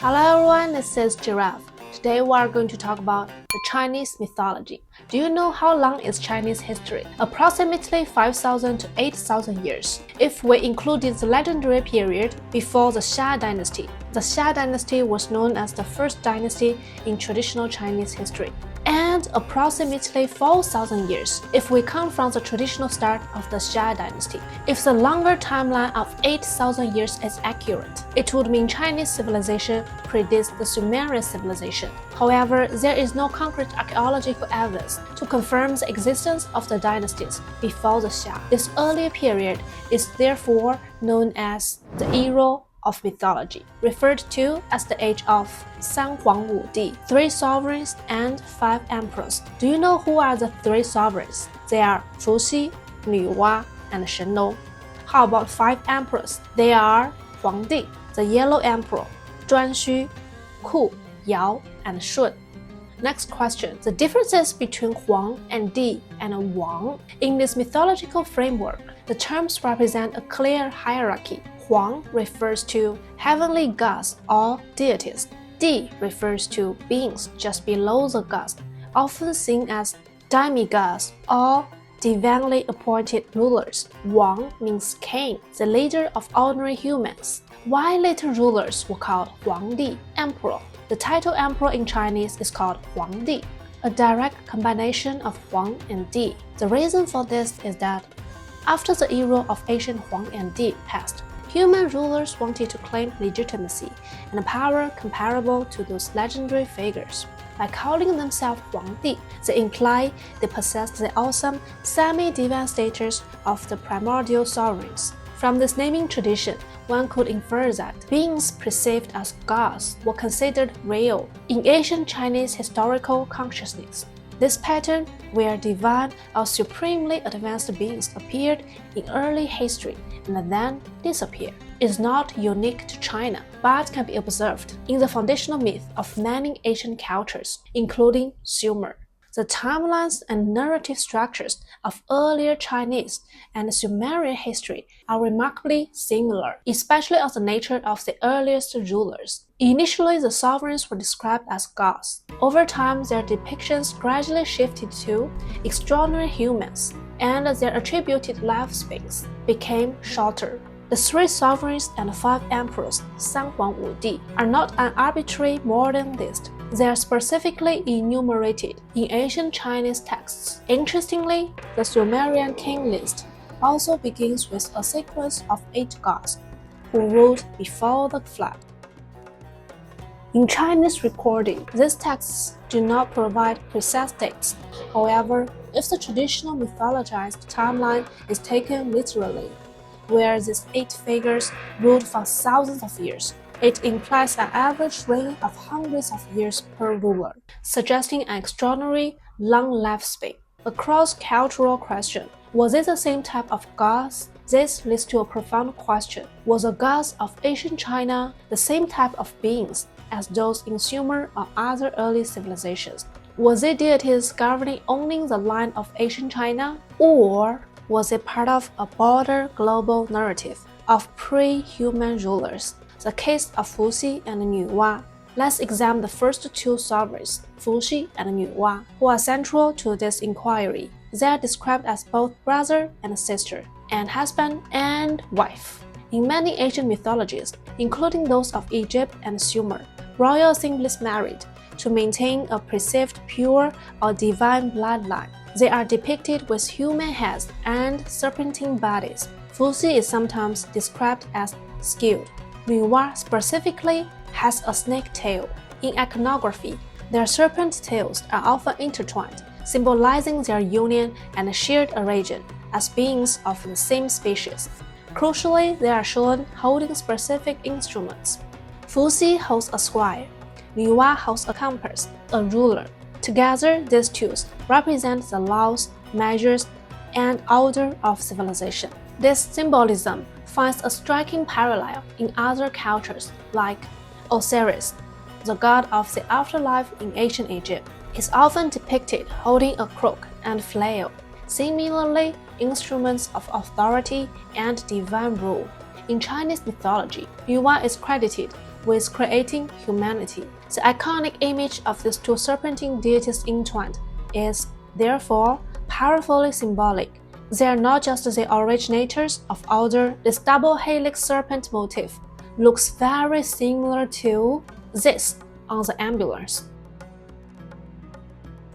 Hello everyone, this is Giraffe. Today we are going to talk about the Chinese mythology. Do you know how long is Chinese history? Approximately 5,000 to 8,000 years. If we included the legendary period before the Xia dynasty, the Xia dynasty was known as the first dynasty in traditional Chinese history. And approximately 4,000 years if we come from the traditional start of the Xia dynasty. If the longer timeline of 8,000 years is accurate, it would mean Chinese civilization predates the Sumerian civilization. However, there is no concrete archaeological evidence to confirm the existence of the dynasties before the Xia. This earlier period is therefore known as the era of mythology, referred to as the age of San Huang Wu Di, 3 sovereigns and 5 emperors. Do you know who are the 3 sovereigns? They are Fuxi, Nuwa, and Shenlong. How about 5 emperors? They are Huangdi, the Yellow Emperor, Zhuanxu, Ku, Yao, and Shun. Next question, the differences between Huang and Di and Wang. In this mythological framework, the terms represent a clear hierarchy. Huang refers to heavenly gods or deities. Di refers to beings just below the gods, often seen as demigods or divinely appointed rulers. Wang means king, the leader of ordinary humans. Why later rulers were called Huangdi, emperor? The title emperor in Chinese is called Huangdi, a direct combination of Huang and Di. The reason for this is that after the era of ancient Huang and Di passed, human rulers wanted to claim legitimacy and power comparable to those legendary figures. By calling themselves Huangdi, they imply they possessed the awesome semi-divine status of the primordial sovereigns. From this naming tradition, one could infer that beings perceived as gods were considered real in ancient Chinese historical consciousness. This pattern, where divine or supremely advanced beings appeared in early history and then disappeared, is not unique to China, but can be observed in the foundational myth of many ancient cultures, including Sumer. The timelines and narrative structures of earlier Chinese and Sumerian history are remarkably similar, especially of the nature of the earliest rulers. Initially, the sovereigns were described as gods. Over time, their depictions gradually shifted to extraordinary humans, and their attributed lifespans became shorter. The 3 sovereigns and 5 emperors, San Huang Wu Di, are not an arbitrary modern list. They are specifically enumerated in ancient Chinese texts. Interestingly, the Sumerian king list also begins with a sequence of 8 gods who ruled before the flood. In Chinese recording, these texts do not provide precise dates. However, if the traditional mythologized timeline is taken literally, where these 8 figures ruled for thousands of years, it implies an average reign of hundreds of years per ruler, suggesting an extraordinary long lifespan. A cross-cultural question: was it the same type of gods? This leads to a profound question. Was the gods of ancient China the same type of beings as those in Sumer or other early civilizations? Was it deities governing only the line of ancient China? Or was it part of a broader global narrative of pre-human rulers? The case of Fuxi and Nuwa. Let's examine the first 2 sovereigns, Fuxi and Nuwa, who are central to this inquiry. They are described as both brother and sister, and husband and wife. In many ancient mythologies, including those of Egypt and Sumer, royal assemblies married to maintain a perceived pure or divine bloodline. They are depicted with human heads and serpentine bodies. Fuxi is sometimes described as skewed. Nuwa specifically has a snake tail. In iconography, their serpent tails are often intertwined, symbolizing their union and shared origin as beings of the same species. Crucially, they are shown holding specific instruments. Fuxi holds a squire. Nuwa holds a compass, a ruler. Together, these tools represent the laws, measures, and order of civilization. This symbolism finds a striking parallel in other cultures, like Osiris, the god of the afterlife in ancient Egypt, is often depicted holding a crook and flail, similarly instruments of authority and divine rule. In Chinese mythology, Yuan is credited with creating humanity. The iconic image of these two serpentine deities entwined is, therefore, powerfully symbolic. They are not just the originators of order. This double helix serpent motif looks very similar to this on the ambulance.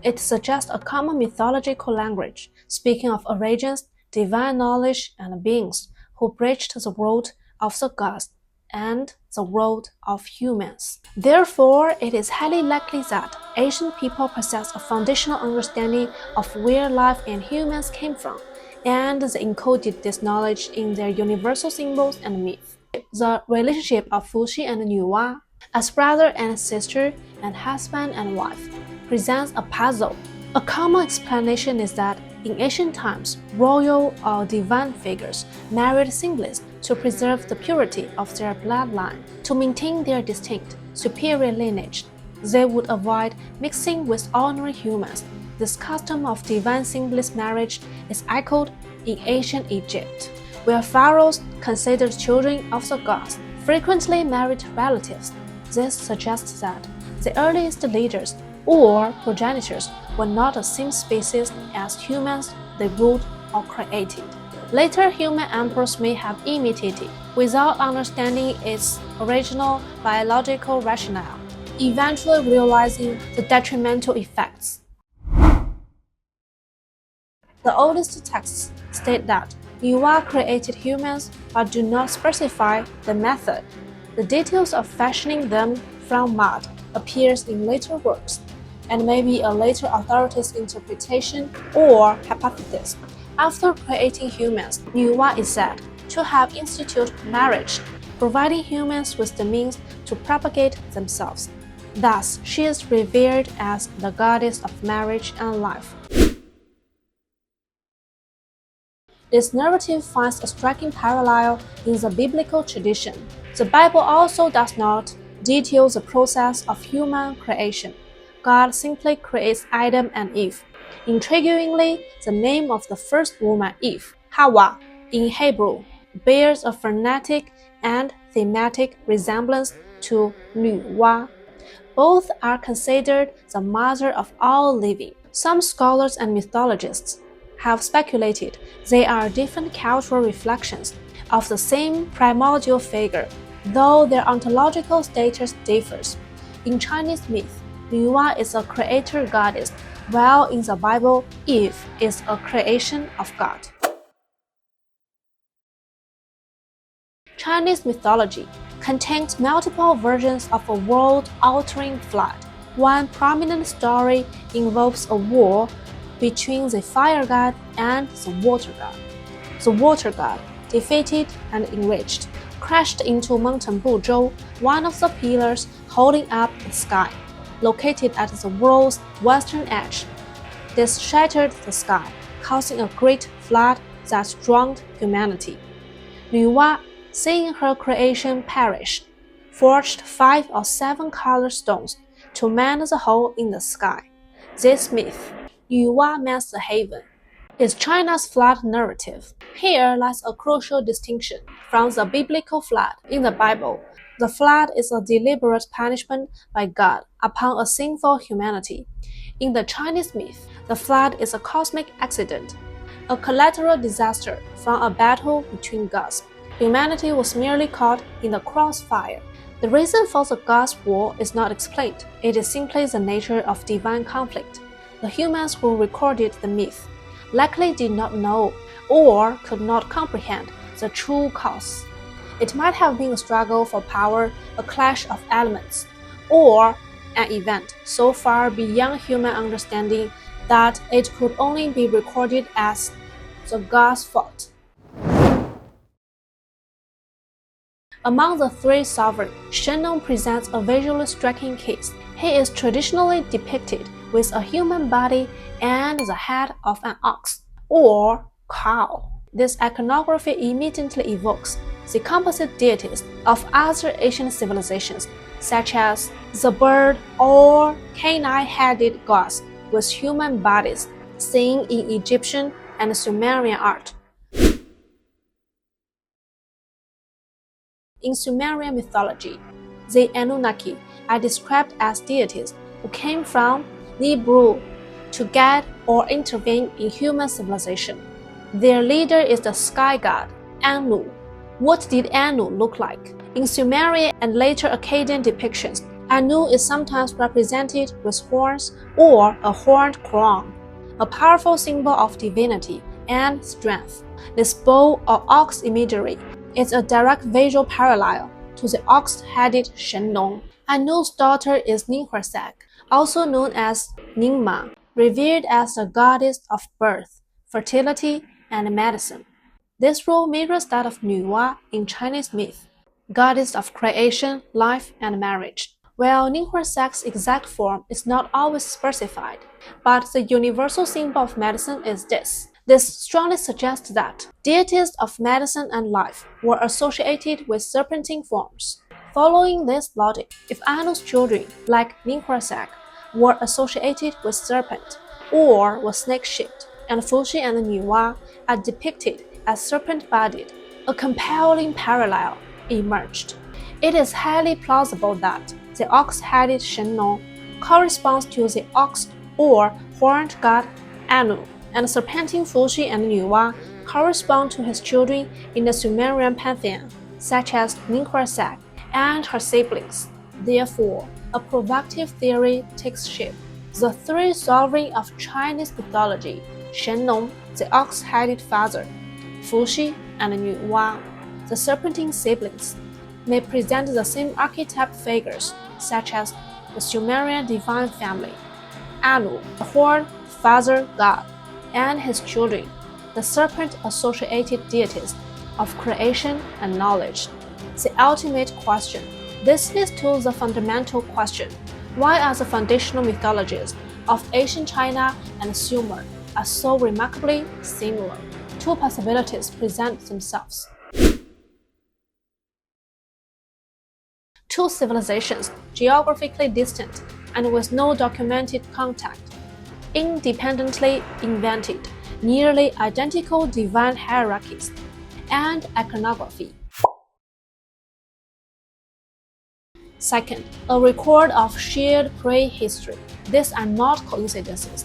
It suggests a common mythological language, speaking of origins, divine knowledge, and beings who bridged the world of the gods and the world of humans. Therefore, it is highly likely that ancient people possess a foundational understanding of where life and humans came from, and they encoded this knowledge in their universal symbols and myths. The relationship of Fuxi and Nuwa, as brother and sister and husband and wife, presents a puzzle. A common explanation is that in ancient times, royal or divine figures married singlets to preserve the purity of their bloodline. To maintain their distinct, superior lineage, they would avoid mixing with ordinary humans. This custom of divine singlet marriage is echoed in ancient Egypt, where pharaohs, considered children of the gods, frequently married relatives. This suggests that the earliest leaders or progenitors were not the same species as humans they ruled or created. Later human emperors may have imitated without understanding its original biological rationale, eventually realizing the detrimental effects. The oldest texts state that Nuwa created humans but do not specify the method. The details of fashioning them from mud appears in later works, and may be a later authority's interpretation or hypothesis. After creating humans, Nuwa is said to have instituted marriage, providing humans with the means to propagate themselves. Thus, she is revered as the goddess of marriage and life. This narrative finds a striking parallel in the biblical tradition. The Bible also does not detail the process of human creation. God simply creates Adam and Eve. Intriguingly, the name of the first woman, Eve, Hawa, in Hebrew, bears a phonetic and thematic resemblance to Nuwa. Both are considered the mother of all living. Some scholars and mythologists have speculated they are different cultural reflections of the same primordial figure, though their ontological status differs. In Chinese myth, Nuwa is a creator goddess, while in the Bible, Eve is a creation of God. Chinese mythology contains multiple versions of a world-altering flood. One prominent story involves a war between the fire god and the water god. The water god, defeated and enraged, crashed into Mountain Buzhou, one of the pillars holding up the sky, located at the world's western edge. This shattered the sky, causing a great flood that drowned humanity. Nuwa, seeing her creation perish, forged 5 or 7 colored stones to mend the hole in the sky. This myth, Nuwa means the haven, is China's flood narrative. Here lies a crucial distinction from the biblical flood. In the Bible, the flood is a deliberate punishment by God upon a sinful humanity. In the Chinese myth, the flood is a cosmic accident, a collateral disaster from a battle between gods. Humanity was merely caught in the crossfire. The reason for the gods' war is not explained. It is simply the nature of divine conflict. The humans who recorded the myth likely did not know or could not comprehend the true cause. It might have been a struggle for power, a clash of elements, or an event so far beyond human understanding that it could only be recorded as the gods' fault. Among the 3 sovereigns, Shenong presents a visually striking case. He is traditionally depicted with a human body and the head of an ox or cow. This iconography immediately evokes the composite deities of other ancient civilizations, such as the bird or canine-headed gods with human bodies, seen in Egyptian and Sumerian art. In Sumerian mythology, The Anunnaki are described as deities who came from Nibiru to guide or intervene in human civilization. Their leader is the sky god, Anu. What did Anu look like? In Sumerian and later Akkadian depictions, Anu is sometimes represented with horns or a horned crown, a powerful symbol of divinity and strength. This bull or ox imagery is a direct visual parallel to the ox-headed Shenlong. Anu's daughter is Ninhursag, also known as Ningma, revered as the goddess of birth, fertility, and medicine. This role mirrors that of Nuwa in Chinese myth, goddess of creation, life, and marriage. While Ninhursag's exact form is not always specified, but the universal symbol of medicine is this. This strongly suggests that deities of medicine and life were associated with serpentine forms. Following this logic, if Anu's children, like Ninhursag, were associated with serpent or were snake-shaped, and Fuxi and Nuwa are depicted as serpent-bodied, a compelling parallel emerged. It is highly plausible that the ox-headed Shenlong corresponds to the ox or horned god Anu, and serpentine Fuxi and Nuwa correspond to his children in the Sumerian pantheon, such as Ninhursag and her siblings. Therefore, a provocative theory takes shape. The three sovereigns of Chinese mythology, Shenlong, the ox-headed father, Fuxi, and Nuwa, the serpentine siblings, may present the same archetype figures, such as the Sumerian divine family, Anu, the horned father god, and his children, the serpent-associated deities of creation and knowledge. The ultimate question. This leads to the fundamental question: why are the foundational mythologies of ancient China and Sumer are so remarkably similar? Two possibilities present themselves. Two civilizations, geographically distant and with no documented contact, independently invented nearly identical divine hierarchies and iconography. Second, a record of shared prehistory. These are not coincidences,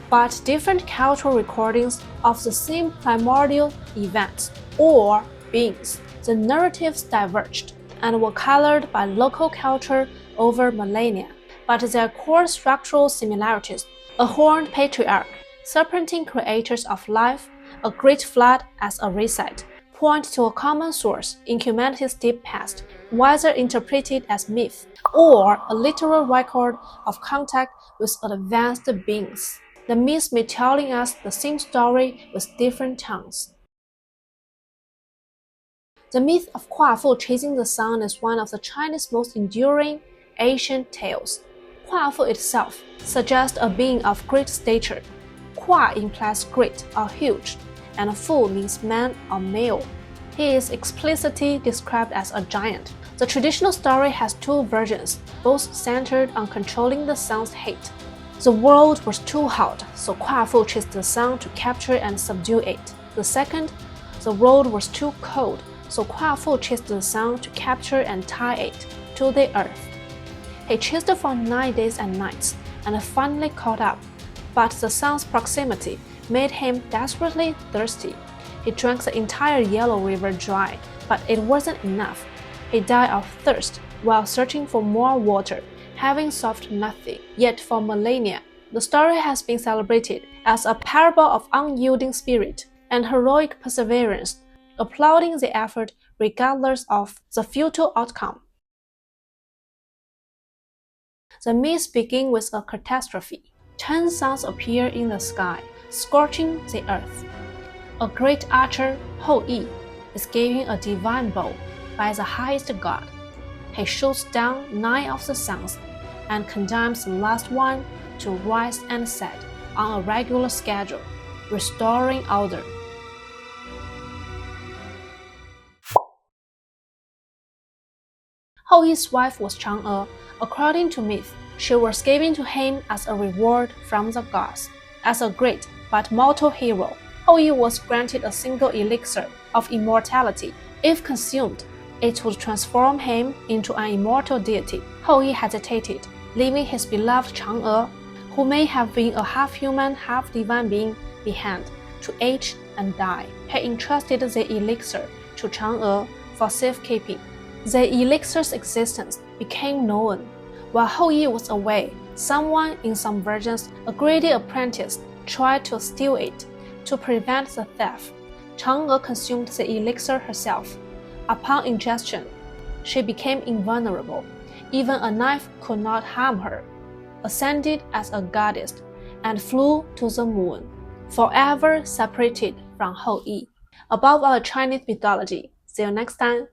but different cultural recordings of the same primordial events or beings. The narratives diverged and were colored by local culture over millennia, but their core structural similarities: a horned patriarch, serpentine creators of life, a great flood as a reset, point to a common source in humanity's deep past, whether interpreted as myth or a literal record of contact with advanced beings. The myths may telling us the same story with different tongues. The myth of Kuafu chasing the sun is one of the Chinese most enduring ancient tales. Kuafu itself suggests a being of great stature. Kua implies great or huge, and Fu means man or male. He is explicitly described as a giant. The traditional story has two versions, both centered on controlling the sun's heat. The world was too hot, so Kuafu chased the sun to capture and subdue it. The second, the world was too cold, so Kuafu chased the sun to capture and tie it to the earth. He chased for 9 days and nights, and finally caught up, but the sun's proximity made him desperately thirsty. He drank the entire Yellow River dry, but it wasn't enough. He died of thirst while searching for more water, having solved nothing. Yet for millennia, the story has been celebrated as a parable of unyielding spirit and heroic perseverance, applauding the effort regardless of the futile outcome. The myths begin with a catastrophe. 10 suns appear in the sky, scorching the earth. A great archer, Hou Yi, is given a divine bow by the highest god. He shoots down 9 of the suns and condemns the last one to rise and set on a regular schedule, restoring order. Hou Yi's wife was Chang'e. According to myth, she was given to him as a reward from the gods. As a great but mortal hero, Hou Yi was granted a single elixir of immortality. If consumed, it would transform him into an immortal deity. Hou Yi hesitated, leaving his beloved Chang'e, who may have been a half-human, half-divine being, behind, to age and die. He entrusted the elixir to Chang'e for safekeeping. The elixir's existence became known. While Hou Yi was away, someone in some versions, a greedy apprentice, tried to steal it. To prevent the theft, Chang'e consumed the elixir herself. Upon ingestion, she became invulnerable. Even a knife could not harm her, ascended as a goddess, and flew to the moon, forever separated from Hou Yi. Above our Chinese mythology. See you next time.